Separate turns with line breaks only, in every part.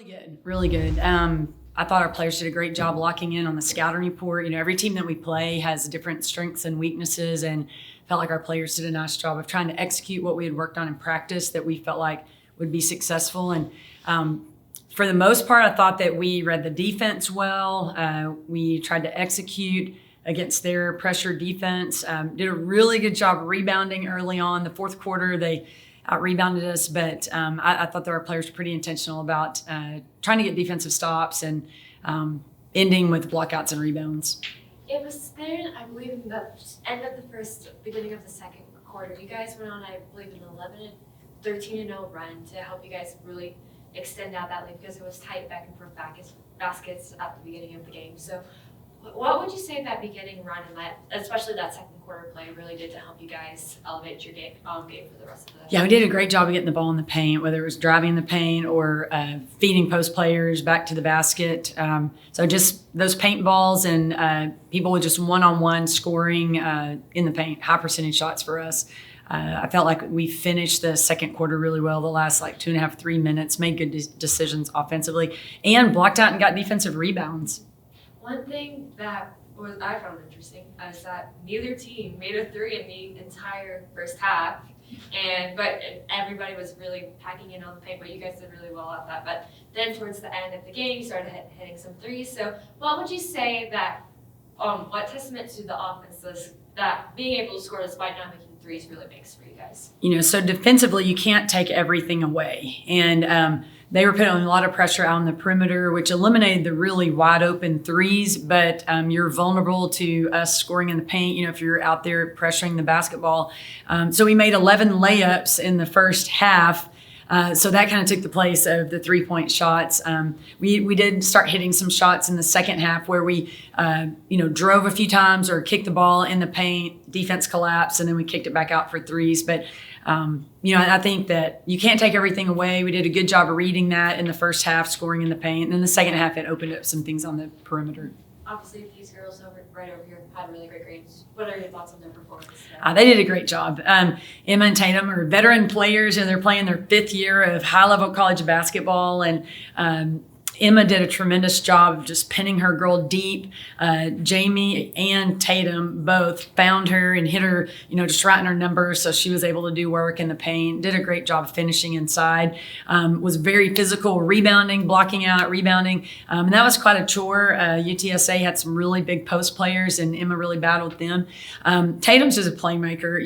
Really good, really good. I thought our players did a great job locking in on the scouting report. You know, every team that we play has different strengths and weaknesses, and felt like our players did a nice job of trying to execute what we had worked on in practice that we felt like would be successful. And for the most part, I thought that we read the defense well. We tried to execute against their pressure defense. Did a really good job rebounding early on. The fourth quarter, they out-rebounded us, but I thought that our players were pretty intentional about trying to get defensive stops and ending with blockouts and rebounds.
It was then, I believe, in the end of the first, beginning of the second quarter. You guys went on, I believe, an 13-0 run to help you guys really extend out that lead because it was tight back and forth baskets at the beginning of the game. So what would you say that beginning run and that, especially that second quarter play, really did to help you guys elevate your game for the rest of the?
Yeah, we did a great job of getting the ball in the paint, whether it was driving the paint or feeding post players back to the basket. So just those paint balls and people with just one-on-one scoring in the paint, high percentage shots for us. I felt like we finished the second quarter really well. The last 2.5, 3 minutes, made good decisions offensively, and blocked out and got defensive rebounds.
One thing that I found interesting is that neither team made a three in the entire first half, but everybody was really packing in on the paint. But you guys did really well at that. But then towards the end of the game, you started hitting some threes. So what would you say that what testament to the offense is that being able to score despite not making threes really makes for you guys? You know,
so defensively, you can't take everything away, and they were putting a lot of pressure out on the perimeter, which eliminated the really wide open threes, but you're vulnerable to us scoring in the paint, you know, if you're out there pressuring the basketball. So we made 11 layups in the first half. So that kind of took the place of the three-point shots. We did start hitting some shots in the second half where we, drove a few times or kicked the ball in the paint, defense collapsed, and then we kicked it back out for threes. But I think that you can't take everything away. We did a good job of reading that in the first half, scoring in the paint. And then the second half, it opened up some things on the perimeter.
Obviously, these girls right over here had really great games. What are your thoughts on their performance?
They did a great job. Emma and Tatum are veteran players, and they're playing their 5th year of high-level college basketball. And Emma did a tremendous job of just pinning her girl deep. Jamie and Tatum both found her and hit her, just right in her numbers, so she was able to do work in the paint. Did a great job finishing inside. Was very physical, rebounding, blocking out, rebounding. And that was quite a chore. UTSA had some really big post players, and Emma really battled them. Tatum's just a playmaker.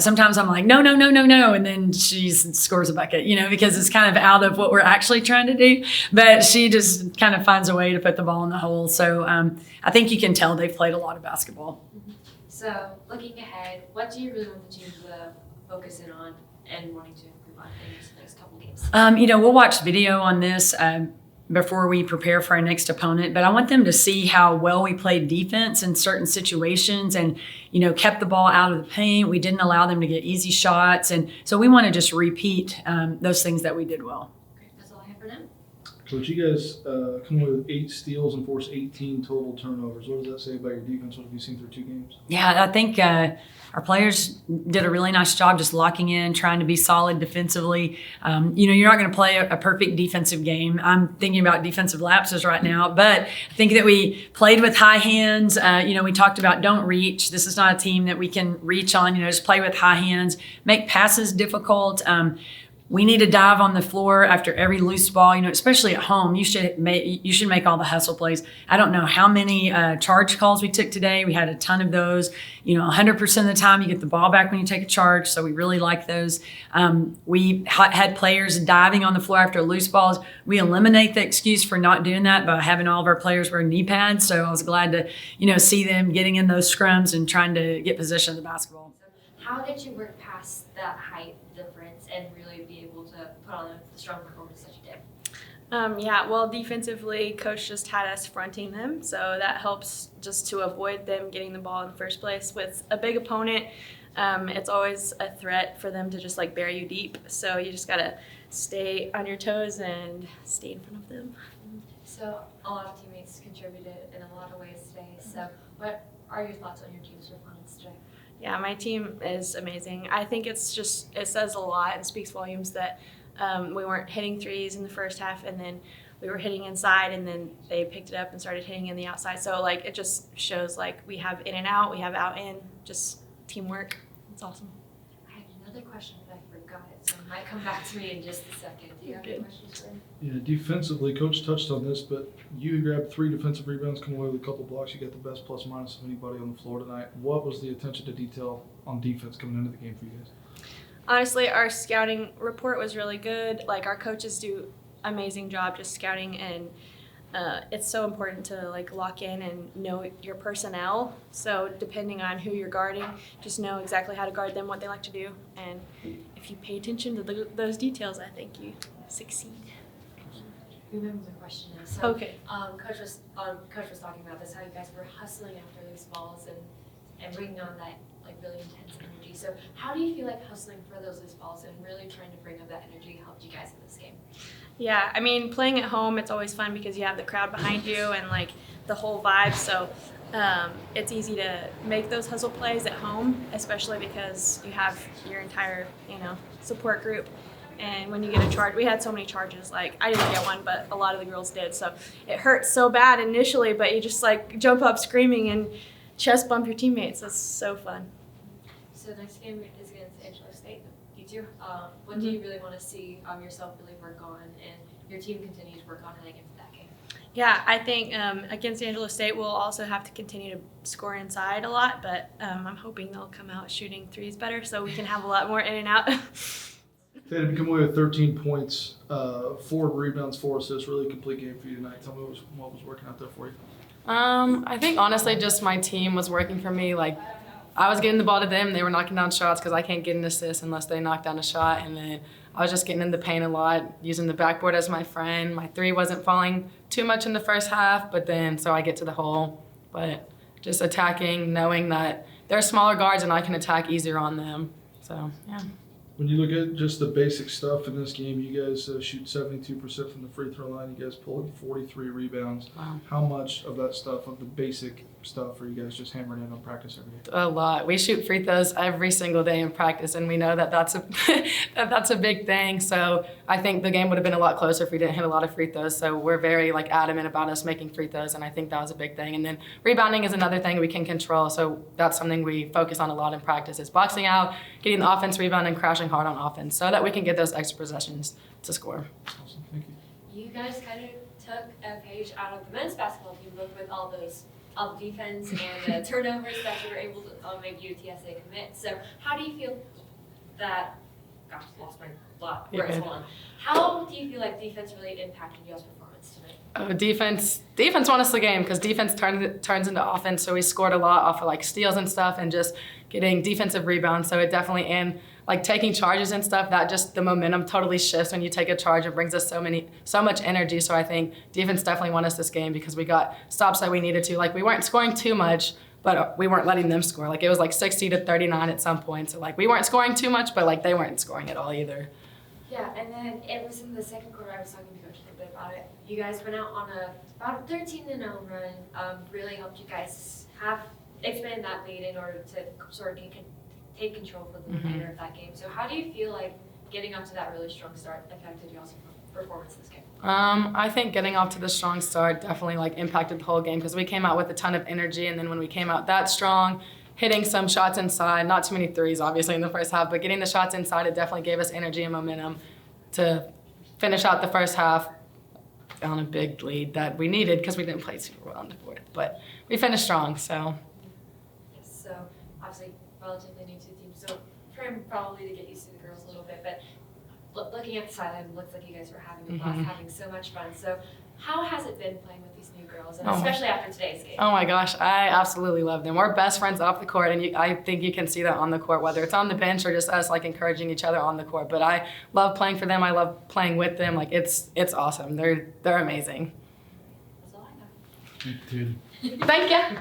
Sometimes I'm like, no, and then she scores a bucket, because it's kind of out of what we're actually trying to do. But she just kind of finds a way to put the ball in the hole. So I think you can tell they've played a lot of basketball.
Mm-hmm. So looking ahead, what do you really want the team to focus in on and wanting to improve on in these next couple games?
We'll watch video on this before we prepare for our next opponent, but I want them to see how well we played defense in certain situations and, kept the ball out of the paint. We didn't allow them to get easy shots. And so we want to just repeat those things that we did well.
Great. That's all I have for now.
Coach, you guys come away with 8 steals and forced 18 total turnovers. What does that say about your defense? What have you seen through 2 games?
Yeah, I think our players did a really nice job just locking in, trying to be solid defensively. You're not going to play a perfect defensive game. I'm thinking about defensive lapses right now, but I think that we played with high hands. We talked about don't reach. This is not a team that we can reach on. Just play with high hands, make passes difficult. We need to dive on the floor after every loose ball, especially at home. You should make all the hustle plays. I don't know how many charge calls we took today. We had a ton of those. 100% of the time you get the ball back when you take a charge, so we really like those. We had players diving on the floor after loose balls. We eliminate the excuse for not doing that by having all of our players wear knee pads, so I was glad to see them getting in those scrums and trying to get possession of the basketball.
How did you work past that height difference and really be able to put on the strong performance that you did?
Defensively, Coach just had us fronting them, so that helps just to avoid them getting the ball in the first place. With a big opponent, it's always a threat for them to just bury you deep, so you just got to stay on your toes and stay in front of them.
So a lot of teammates contributed in a lot of ways today, so what are your thoughts on your team's performance today?
Yeah, my team is amazing. I think it says a lot and speaks volumes that We weren't hitting threes in the first half, and then we were hitting inside, and then they picked it up and started hitting in the outside. So, like, it just shows, like, we have in and out, we have out in, just teamwork. It's awesome.
I had another question, but I forgot it, so it might come back to me in just a second. Do you have any
Good.
questions for me?
Yeah, defensively, Coach touched on this, but you grabbed 3 defensive rebounds, come away with a couple blocks. You got the best plus minus of anybody on the floor tonight. What was the attention to detail on defense coming into the game for you guys?
Honestly, our scouting report was really good. Like, our coaches do amazing job just scouting, and it's so important to like lock in and know your personnel. So depending on who you're guarding, just know exactly how to guard them, what they like to do, and if you pay attention to those details, I think you succeed.
Remember the question now. So,
Okay.
Coach was talking about this, how you guys were hustling after these balls and bringing on that like really intense energy. So how do you feel like hustling for those loose balls and really trying to bring up that energy helped you guys in this game?
Yeah, I mean, playing at home, it's always fun because you have the crowd behind you and like the whole vibe. So it's easy to make those hustle plays at home, especially because you have your entire, support group. And when you get a charge, we had so many charges. Like, I didn't get one, but a lot of the girls did. So it hurt so bad initially, but you just like jump up screaming and chest bump your teammates. It's so fun.
So next game is against Angelo State. You too. What do you really want to see yourself really work on and your team continue to work on heading into that game?
Yeah, I think against Angelo State, we'll also have to continue to score inside a lot, but I'm hoping they'll come out shooting threes better so we can have a lot more in and out.
Tatum, you come away with 13 points, 4 rebounds, 4 assists, really complete game for you tonight. Tell me what was working out there for you.
I think honestly just my team was working for me. Like, I was getting the ball to them, they were knocking down shots because I can't get an assist unless they knock down a shot, and then I was just getting in the paint a lot, using the backboard as my friend. My 3 wasn't falling too much in the first half, but then so I get to the hole. But just attacking, knowing that they're smaller guards and I can attack easier on them. So, yeah.
When you look at just the basic stuff in this game, you guys shoot 72% from the free throw line. You guys pull in 43 rebounds.
Wow.
How much of that stuff, of the basic stuff, are you guys just hammering in on practice every day?
A lot. We shoot free throws every single day in practice, and we know that that's a big thing. So I think the game would have been a lot closer if we didn't hit a lot of free throws. So we're very adamant about us making free throws, and I think that was a big thing. And then rebounding is another thing we can control. So that's something we focus on a lot in practice: is boxing out, getting the offense rebound, and crashing hard on offense, so that we can get those extra possessions to score.
Awesome, thank you.
You guys kind of took a page out of the men's basketball team book with all those defense and the turnovers that you were able to make UTSA commit. So how do you feel that, gosh, lost my words, hold on. How do you feel like defense really impacted y'all's performance tonight?
Defense won us the game because defense turns into offense. So we scored a lot off of steals and stuff, and just getting defensive rebounds. So it definitely, and taking charges and stuff, that just the momentum totally shifts when you take a charge. It brings us so much energy. So I think defense definitely won us this game because we got stops that we needed to. We weren't scoring too much, but we weren't letting them score. It was 60-39 at some point. So we weren't scoring too much, but they weren't scoring at all either.
Yeah, and then it was in the second quarter, I was talking to Coach a little bit about it. You guys went out on about a 13-0 run, really helped you guys expand that lead in order to sort of take control for the remainder of that game. So how do you feel like getting off to that really strong start affected y'all's performance this game?
I think getting off to the strong start definitely impacted the whole game because we came out with a ton of energy, and then when we came out that strong, hitting some shots inside, not too many threes obviously in the first half, but getting the shots inside, it definitely gave us energy and momentum to finish out the first half on a big lead that we needed because we didn't play super well on the fourth. But we finished strong, so.
Yes, so obviously relatively new to the team, so trying probably to get used to the girls a little bit, but looking at the sideline, it looks like you guys were having a blast, having so much fun. So how has it been playing with these new girls, and especially after today's game?
Oh my gosh, I absolutely love them. We're best friends off the court, and I think you can see that on the court, whether it's on the bench or just us encouraging each other on the court. But I love playing for them. I love playing with them. It's awesome. They're amazing.
That's all I got.
Thank you.